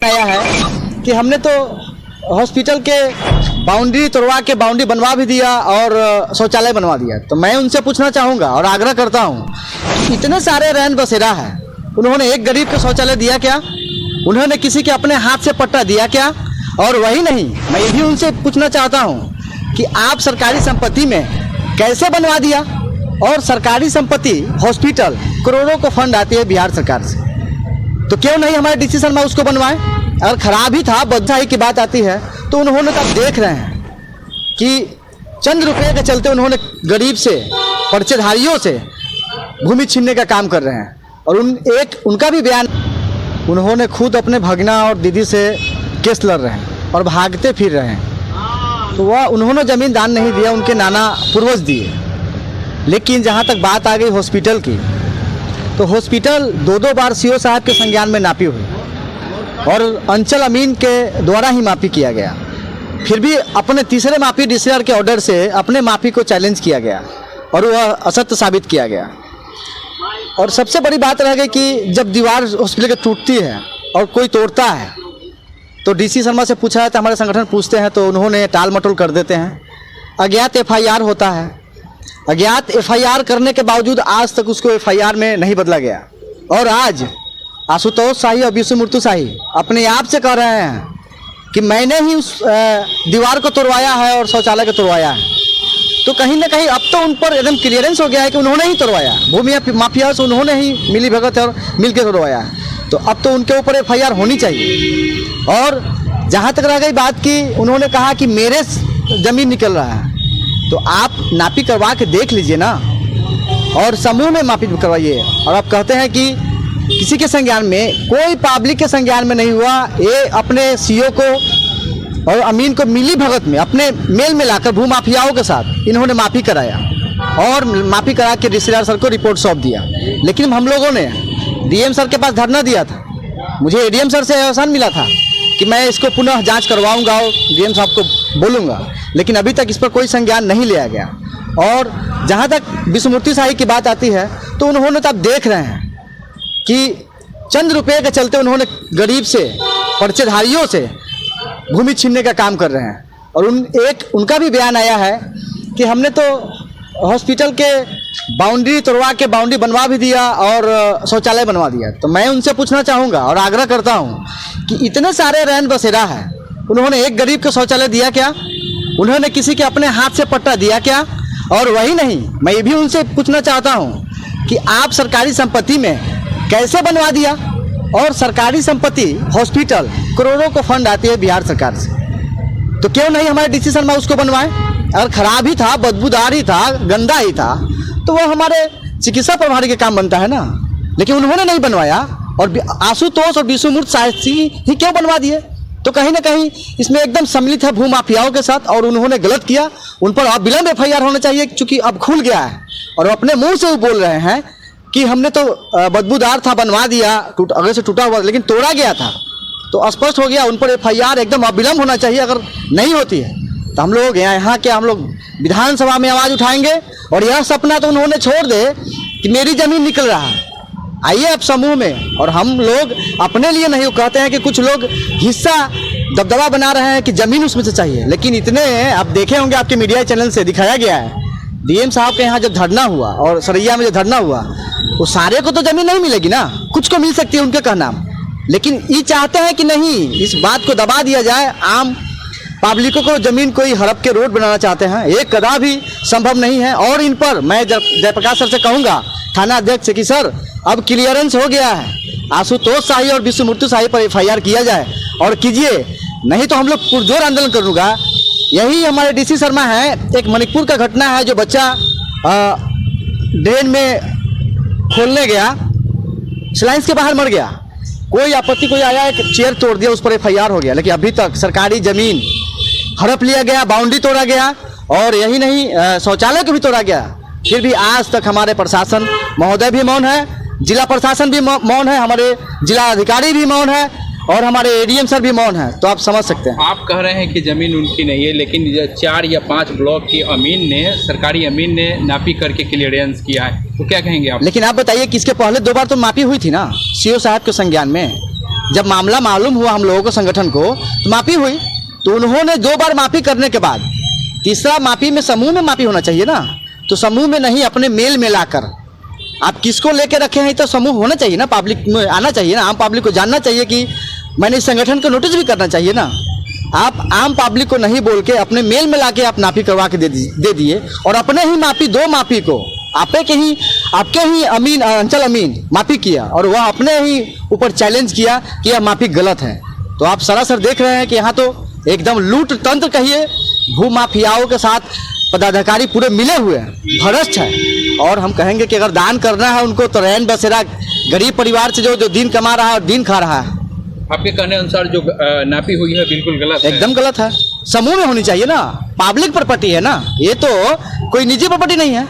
आया है कि हमने तो हॉस्पिटल के बाउंड्री तोड़वा के बाउंड्री बनवा भी दिया और शौचालय बनवा दिया। तो मैं उनसे पूछना चाहूँगा और आग्रह करता हूँ, इतने सारे रैन बसेरा है, उन्होंने एक गरीब को शौचालय दिया क्या? उन्होंने किसी के अपने हाथ से पट्टा दिया क्या? और वही नहीं, मैं ये भी उनसे पूछना चाहता हूँ कि आप सरकारी संपत्ति में कैसे बनवा दिया? और सरकारी संपत्ति हॉस्पिटल करोड़ों को फंड आती है बिहार सरकार से, तो क्यों नहीं हमारे डीसी शर्मा उसको बनवाए? अगर खराब ही था, बदहाई की बात आती है, तो उन्होंने तो आप देख रहे हैं कि चंद रुपये के चलते उन्होंने गरीब से, पर्चेधारियों से भूमि छीनने का काम कर रहे हैं। और उनका भी बयान, उन्होंने खुद अपने भगना और दीदी से केस लड़ रहे हैं और भागते फिर रहे हैं। तो वह उन्होंने ज़मीन दान नहीं दिया, उनके नाना पूर्वज दिए। लेकिन जहाँ तक बात आ गई हॉस्पिटल की, तो हॉस्पिटल दो बार सीओ साहब के संज्ञान में नापी हुई और अंचल अमीन के द्वारा ही माफ़ी किया गया। फिर भी अपने तीसरे माफ़ी डीसीआर के ऑर्डर से अपने माफ़ी को चैलेंज किया गया और वह असत्य साबित किया गया। और सबसे बड़ी बात रह गई कि जब दीवार हॉस्पिटल की टूटती है और कोई तोड़ता है, तो डीसी शर्मा से पूछा है तो हमारे संगठन पूछते हैं तो उन्होंने टाल मटोल कर देते हैं। अज्ञात एफआईआर होता है, अज्ञात एफआईआर करने के बावजूद आज तक उसको एफआईआर में नहीं बदला गया। और आज आशुतोष शाही और विष्णुमूर्ति शाही अपने आप से कह रहे हैं कि मैंने ही उस दीवार को तोड़वाया है और शौचालय को तोड़वाया है। तो कहीं ना कहीं अब तो उन पर एकदम क्लियरेंस हो गया है कि उन्होंने ही तोड़वाया, भूमि माफिया से उन्होंने ही मिली भगत और मिल के तोड़वाया है। तो अब तो उनके ऊपर एफआईआर होनी चाहिए। और जहाँ तक रह गई बात की, उन्होंने कहा कि मेरे ज़मीन निकल रहा है, तो आप नापी करवा के देख लीजिए ना, और समूह में मापी करवाइए। और आप कहते हैं कि किसी के संज्ञान में, कोई पब्लिक के संज्ञान में नहीं हुआ। ये अपने सीओ को और अमीन को मिली भगत में अपने मेल में लाकर भूमाफियाओं के साथ इन्होंने माफ़ी कराया और माफ़ी करा के डीसीआर सर को रिपोर्ट सौंप दिया। लेकिन हम लोगों ने डीएम सर के पास धरना दिया था। मुझे एडीएम सर से आह्वान मिला था कि मैं इसको पुनः जांच करवाऊंगा और डीएम साहब को बोलूँगा, लेकिन अभी तक इस पर कोई संज्ञान नहीं लिया गया। और जहाँ तक विष्णुमूर्ति शाही की बात आती है, तो उन्होंने तो आप देख रहे हैं कि चंद रुपये के चलते उन्होंने गरीब से, पर्चेधारियों से भूमि छीनने का काम कर रहे हैं। और उनका भी बयान आया है कि हमने तो हॉस्पिटल के बाउंड्री तोड़वा के बाउंड्री बनवा भी दिया और शौचालय बनवा दिया। तो मैं उनसे पूछना चाहूँगा और आग्रह करता हूँ कि इतने सारे रैन बसेरा है, उन्होंने एक गरीब को शौचालय दिया क्या? उन्होंने किसी के अपने हाथ से पट्टा दिया क्या? और वही नहीं, मैं ये भी उनसे पूछना चाहता हूँ कि आप सरकारी संपत्ति में कैसे बनवा दिया? और सरकारी संपत्ति हॉस्पिटल करोड़ों को फंड आती है बिहार सरकार से, तो क्यों नहीं हमारे डीसी शर्मा उसको बनवाए? अगर खराब ही था, बदबूदार ही था, गंदा ही था, तो वो हमारे चिकित्सा प्रभारी के काम बनता है ना। लेकिन उन्होंने नहीं बनवाया और आशुतोष और विष्णुमूर्ति शाही ही क्यों बनवा दिए? तो कहीं ना कहीं इसमें एकदम सम्मिलित है भूमाफियाओं के साथ और उन्होंने गलत किया। उन पर अब विलंब एफआईआर होना चाहिए, क्योंकि अब खुल गया है और अपने मुंह से वो बोल रहे हैं कि हमने तो बदबूदार था, बनवा दिया, अगर से टूटा हुआ, लेकिन तोड़ा गया था। तो स्पष्ट हो गया, उन पर एफआईआर एकदम अविलंब होना चाहिए। अगर नहीं होती है तो हम लोग यहाँ के हम लोग विधानसभा में आवाज़ उठाएंगे। और यह सपना तो उन्होंने छोड़ दे कि मेरी ज़मीन निकल रहा है। आइए अब समूह में, और हम लोग अपने लिए नहीं कहते हैं कि कुछ लोग हिस्सा दबदबा बना रहे हैं कि ज़मीन उसमें से चाहिए। लेकिन इतने आप देखे होंगे, आपके मीडिया चैनल से दिखाया गया है, डीएम साहब के यहाँ जब धरना हुआ और सरैया में जब धरना हुआ, वो सारे को तो ज़मीन नहीं मिलेगी ना, कुछ को मिल सकती है उनके कहना। लेकिन ये चाहते हैं कि नहीं, इस बात को दबा दिया जाए, आम पब्लिकों को ज़मीन कोई हड़प के रोड बनाना चाहते हैं। एक कदापि संभव नहीं है। और इन पर मैं जयप्रकाश सर से कहूँगा, थाना अध्यक्ष से, कि सर अब क्लियरेंस हो गया है, आशुतोष शाही और विष्णुमूर्ति शाही पर एफआईआर किया जाए और कीजिए, नहीं तो हम लोग पुरजोर आंदोलन करूँगा। यही हमारे डीसी शर्मा हैं। एक मणिपुर का घटना है, जो बच्चा ड्रेन में खोलने गया, स्लाइंस के बाहर मर गया, कोई आपत्ति कोई आया, एक चेयर तोड़ दिया, उस पर एफआईआर हो गया। लेकिन अभी तक सरकारी ज़मीन हड़प लिया गया, बाउंड्री तोड़ा गया, और यही नहीं शौचालय को भी तोड़ा गया। फिर भी आज तक हमारे प्रशासन महोदय भी मौन है, जिला प्रशासन भी मौन है, हमारे जिला अधिकारी भी मौन है और हमारे एडीएम सर भी मौन है। तो आप समझ सकते हैं। आप कह रहे हैं कि ज़मीन उनकी नहीं है, लेकिन 4 या 5 ब्लॉक के अमीन ने, सरकारी अमीन ने नापी करके क्लियरेंस किया है, तो क्या कहेंगे आप? लेकिन आप बताइए कि इसके पहले 2 बार तो मापी हुई थी ना सीओ साहब के संज्ञान में, जब मामला मालूम हुआ हम लोगों को संगठन को तो माफ़ी हुई, तो उन्होंने 2 बार माफ़ी करने के बाद तीसरा माफ़ी में समूह में माफ़ी होना चाहिए ना, तो समूह में नहीं, अपने मेल मिलाकर आप किसको लेके रखे हैं, तो समूह होना चाहिए ना, पब्लिक में आना चाहिए ना, आम पब्लिक को जानना चाहिए कि मैंने इस संगठन को नोटिस भी करना चाहिए ना। आप आम पब्लिक को नहीं बोल के अपने मेल में ला के आप माफ़ी करवा के दे दिए, और अपने ही माफ़ी 2 माफ़ी को आपके ही अमीन अंचल अमीन माफ़ी किया, और वह अपने ही ऊपर चैलेंज किया कि यह माफ़ी गलत है। तो आप सरासर देख रहे हैं कि यहाँ तो एकदम लूट तंत्र कहिए, भू माफियाओं के साथ पदाधिकारी पूरे मिले हुए हैं, भ्रष्ट है। और हम कहेंगे कि अगर दान करना है उनको तो रैन बसेरा गरीब परिवार से जो दिन कमा रहा है और दिन खा रहा है। आपके कहने अनुसार जो नापी हुई है बिल्कुल गलत है, एकदम गलत है। समूह में होनी चाहिए ना, पब्लिक प्रॉपर्टी है ना, ये तो कोई निजी प्रॉपर्टी नहीं है।